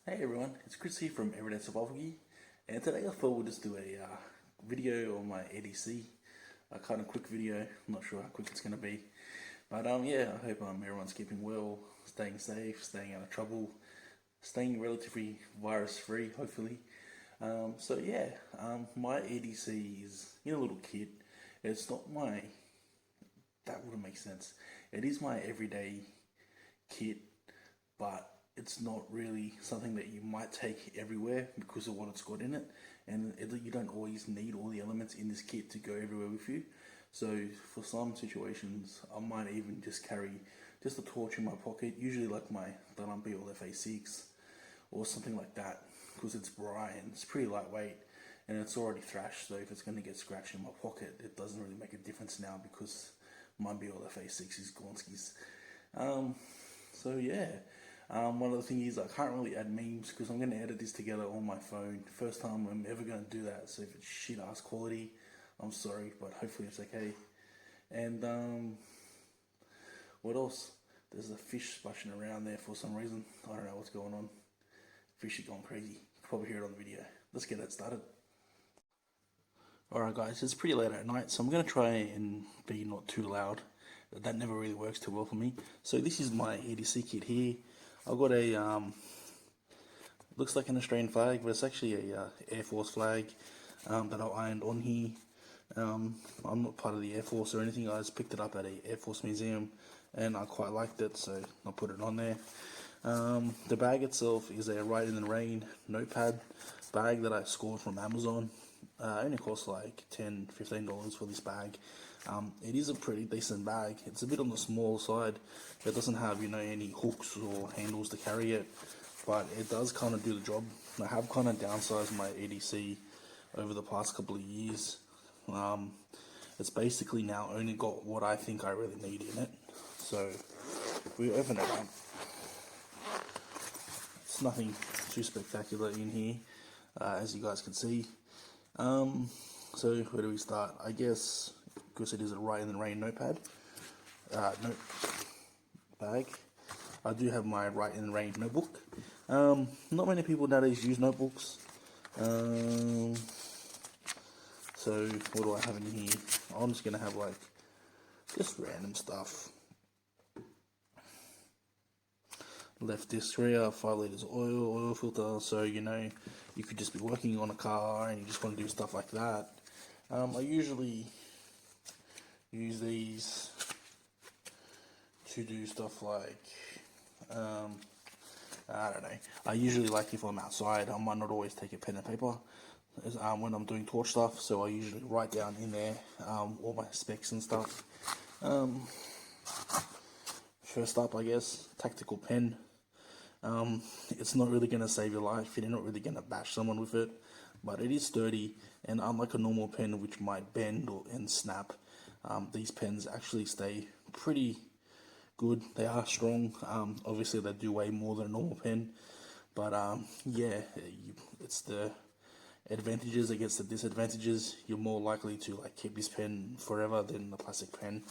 Hey everyone, it's Chris here from Everyday Survival Gear, and today I thought we'll just do a video on my EDC, a kind of quick video. I'm not sure how quick it's going to be, but yeah, I hope everyone's keeping well, staying safe, staying out of trouble, staying relatively virus free, hopefully. So yeah, my EDC is in a little kit. It's not my, that wouldn't make sense. It is my everyday kit, but it's not really something that you might take everywhere because of what it's got in it, and you don't always need all the elements in this kit to go everywhere with you. So for some situations, I might even just carry just a torch in my pocket, usually like my Dumpy or FA6 or something like that, because it's bright and it's pretty lightweight and it's already thrashed. So if it's going to get scratched in my pocket, it doesn't really make a difference now because my BL FA6 is Gonski's. So yeah, one of the things is I can't really add memes because I'm going to edit this together on my phone. First time I'm ever going to do that, so if it's shit ass quality, I'm sorry, but hopefully it's okay. And what else? There's a fish splashing around there for some reason. I don't know what's going on. Fish are going crazy. You can probably hear it on the video. Let's get that started. Alright guys, it's pretty late at night, so I'm going to try and be not too loud. That never really works too well for me. So this is my EDC kit here. I've got a, looks like an Australian flag, but it's actually a Air Force flag that I ironed on here. I'm not part of the Air Force or anything, I just picked it up at a Air Force museum and I quite liked it, so I put it on there. The bag itself is a Ride in the Rain notepad bag that I scored from Amazon. Only costs like $10–15 for this bag. It is a pretty decent bag. It's a bit on the small side. It doesn't have, any hooks or handles to carry it, but it does kind of do the job. I have kind of downsized my EDC over the past couple of years. It's basically now only got what I think I really need in it. So if we open it up, it's nothing too spectacular in here, as you guys can see. So where do we start? I guess because it is a Ride in the Rain notepad, note bag. I do have my Ride in the Rain notebook. Not many people nowadays use notebooks. So what do I have in here? I'm just gonna have like just random stuff. Left disc rear, 5 liters oil filter, so you could just be working on a car and you just want to do stuff like that. I usually use these to do stuff like, I don't know, I usually, like, if I'm outside, I might not always take a pen and paper when I'm doing torch stuff, so I usually write down in there all my specs and stuff. First up, I guess, tactical pen. It's not really going to save your life, you're not really going to bash someone with it, but it is sturdy, and unlike a normal pen which might bend and snap, these pens actually stay pretty good. They are strong. Obviously they do weigh more than a normal pen, but yeah, it's the advantages against the disadvantages. You're more likely to keep this pen forever than the plastic pen.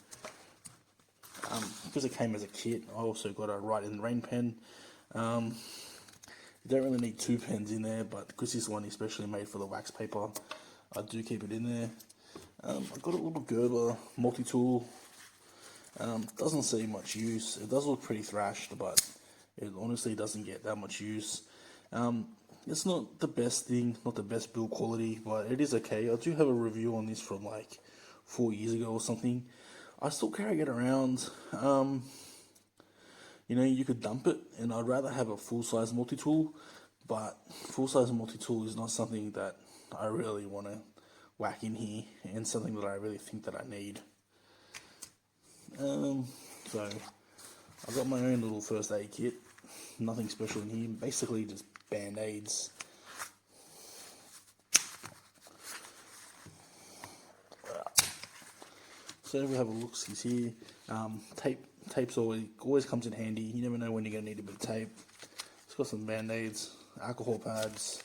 Because it came as a kit, I also got a Ride in the Rain pen. You don't really need two pens in there, but because this one is especially made for the wax paper, I do keep it in there. I've got a little Gerber Multi-Tool. Doesn't see much use. It does look pretty thrashed, but it honestly doesn't get that much use. It's not the best thing, not the best build quality, but it is okay. I do have a review on this from like 4 years ago or something. I still carry it around. You could dump it, and I'd rather have a full-size multi-tool, but full-size multi-tool is not something that I really want to whack in here, and something that I really think that I need. So I've got my own little first aid kit, nothing special in here, basically just band-aids. So we have a look-see here. Tape's always comes in handy. You never know when you're going to need a bit of tape. It's got some band-aids, alcohol pads,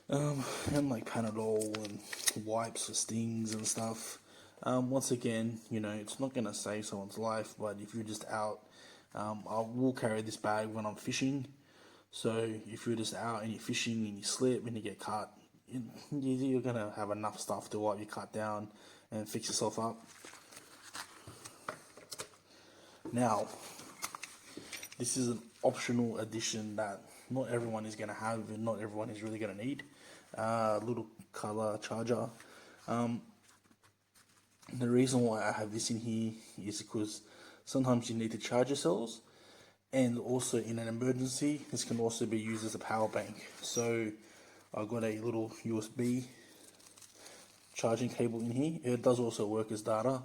and like Panadol and wipes for stings and stuff. Once again, it's not going to save someone's life, but if you're just out, I will carry this bag when I'm fishing. So if you're just out and you're fishing and you slip and you get cut, you're gonna have enough stuff to wipe your cut down and fix yourself up. Now, this is an optional addition that not everyone is gonna have and not everyone is really gonna need. Little color charger. The reason why I have this in here is because sometimes you need to charge yourselves, and also in an emergency this can also be used as a power bank. So I've got a little USB charging cable in here. It does also work as data.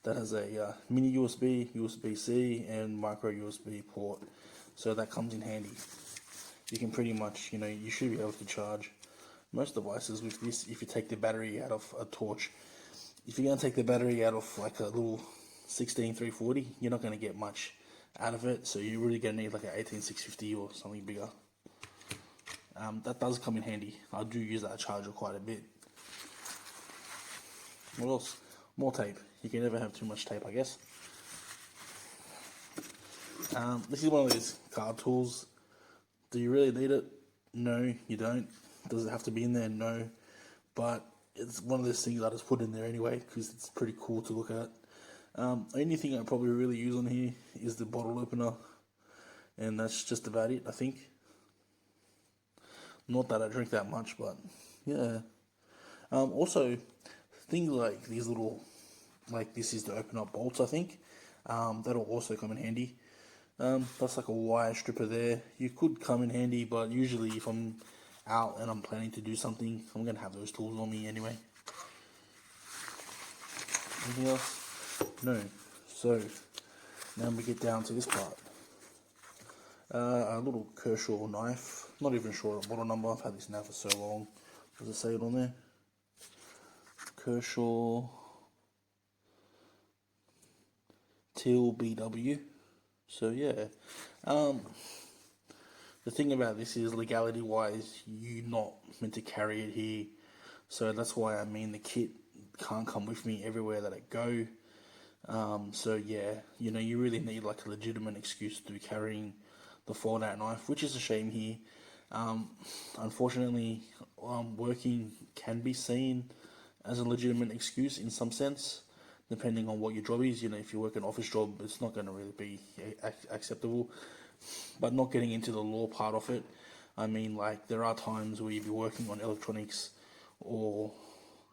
That has a mini USB, USB-C and micro USB port, so that comes in handy. You can pretty much, you should be able to charge most devices with this if you take the battery out of a torch. If you're going to take the battery out of like a little 16340, you're not going to get much out of it, so you're really going to need like an 18650 or something bigger. That does come in handy. I do use that charger quite a bit. What else? More tape. You can never have too much tape, I guess. This is one of those card tools. Do you really need it? No, you don't. Does it have to be in there? No. But it's one of those things I just put in there anyway because it's pretty cool to look at. Only thing I probably really use on here is the bottle opener, and that's just about it, I think. Not that I drink that much, but yeah. Also, things like these little, like this is to open up bolts, I think. That'll also come in handy. That's like a wire stripper there. You could come in handy, but usually if I'm out and I'm planning to do something, I'm going to have those tools on me anyway. Anything else? No. So, now we get down to this part. A little Kershaw knife. Not even sure what model number. I've had this now for so long. Does it say it on there? Kershaw Teal BW. So yeah. The thing about this is, legality wise, you're not meant to carry it here. So that's why the kit can't come with me everywhere that I go. So yeah, you really need like a legitimate excuse to be carrying the fold-out knife, which is a shame here. Unfortunately, working can be seen as a legitimate excuse in some sense, depending on what your job is. If you work an office job, it's not going to really be acceptable. But not getting into the law part of it, like there are times where you'll be working on electronics or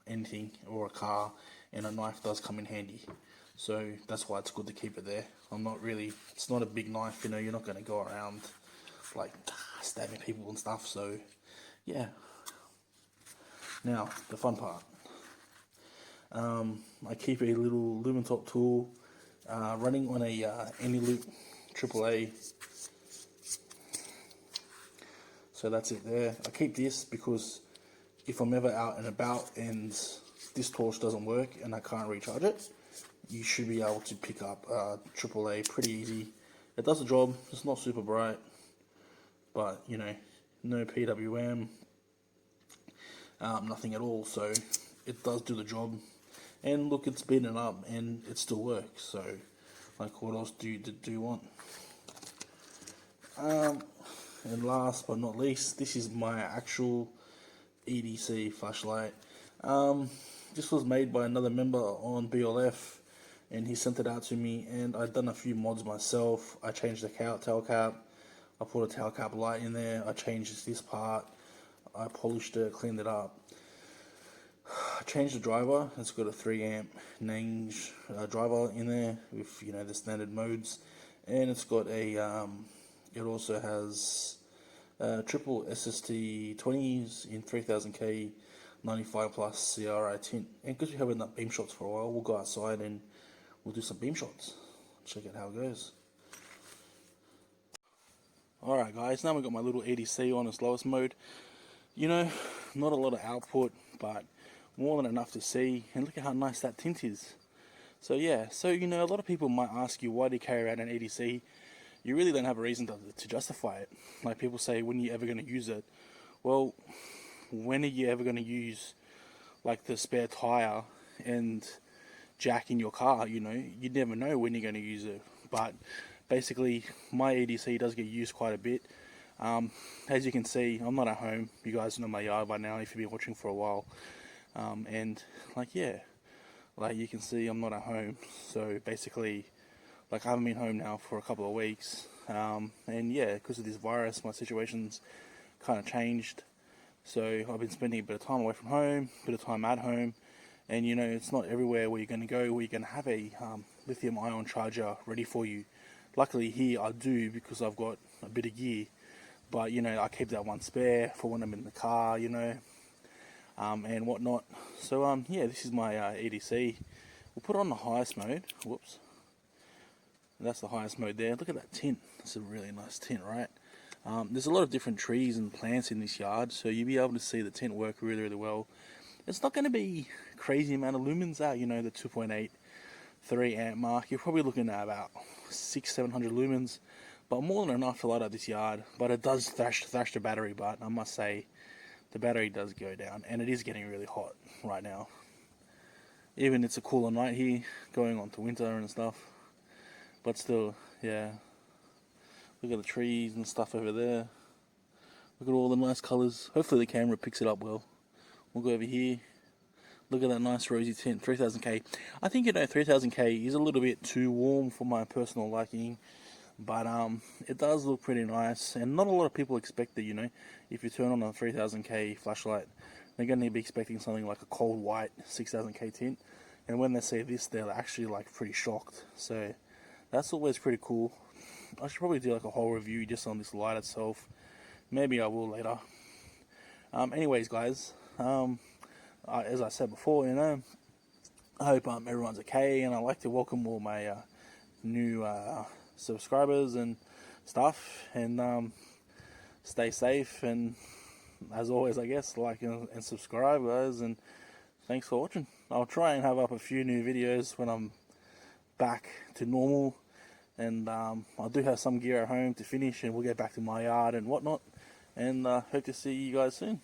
anything, or a car, and a knife does come in handy. So that's why it's good to keep it there. It's not a big knife, you're not going to go around like stabbing people and stuff, so yeah. Now, the fun part. I keep a little Lumentop tool running on a Any-Loop AAA. So that's it there. I keep this because if I'm ever out and about and this torch doesn't work and I can't recharge it, you should be able to pick up AAA pretty easy. It does the job. It's not super bright, but no PWM, nothing at all, so it does do the job. And look, it's beaten up and it still works, so like what else do you want? And last but not least, this is my actual Edc Flashlight. This was made by another member on BLF, and he sent it out to me, and I've done a few mods myself. I changed the tail cap, I put a tail cap light in there, I changed this part, I polished it, cleaned it up. I changed the driver. It's got a 3 amp Nange driver in there with the standard modes, and it's got a it also has triple SST 20s in 3000K 95 plus CRI tint. And because we haven't done beam shots for a while, we'll go outside and we'll do some beam shots. Check out how it goes. Alright guys, now we've got my little EDC on its lowest mode. Not a lot of output, but more than enough to see, and look at how nice that tint is. So yeah, a lot of people might ask you, why do you carry around an EDC? You really don't have a reason to justify it. Like people say, when are you ever going to use it? Well, when are you ever going to use like the spare tire and jack in your car? You never know when you're going to use it. But basically, my EDC does get used quite a bit. As you can see, I'm not at home. You guys know my yard by now if you've been watching for a while. And like, yeah, like you can see I'm not at home. So basically, like I haven't been home now for a couple of weeks. And yeah, because of this virus, my situation's kind of changed. So I've been spending a bit of time away from home, a bit of time at home. And you know, it's not everywhere where you're going to go where you're going to have a lithium ion charger ready for you. Luckily here I do, because I've got a bit of gear. But you know, I keep that one spare for when I'm in the car, you know, and whatnot. So yeah, this is my EDC. We'll put it on the highest mode. Whoops. That's the highest mode there. Look at that tint. That's a really nice tint, right? There's a lot of different trees and plants in this yard, so you'll be able to see the tint work really, really well. It's not going to be crazy amount of lumens at, you know, the 2.8, 3 amp mark. You're probably looking at about 600-700 lumens, but more than enough to light up this yard. But it does thrash the battery, but I must say the battery does go down, and it is getting really hot right now. Even it's a cooler night here, going on to winter and stuff, but still, yeah. Look at the trees and stuff over there. Look at all the nice colours. Hopefully the camera picks it up well. We'll go over here. Look at that nice rosy tint, 3000K. I think, you know, 3000K is a little bit too warm for my personal liking, but it does look pretty nice, and not a lot of people expect it, you know. If you turn on a 3000K flashlight, they're going to be expecting something like a cold white 6000K tint, and when they see this, they're actually like pretty shocked. So that's always pretty cool. I should probably do like a whole review just on this light itself. Maybe I will later. Anyways, guys, as I said before, you know, I hope everyone's okay, and I'd like to welcome all my new subscribers and stuff, and stay safe, and as always, I guess, like and subscribe, guys, and thanks for watching. I'll try and have up a few new videos when I'm back to normal, and I do have some gear at home to finish, and we'll get back to my yard and whatnot, and hope to see you guys soon.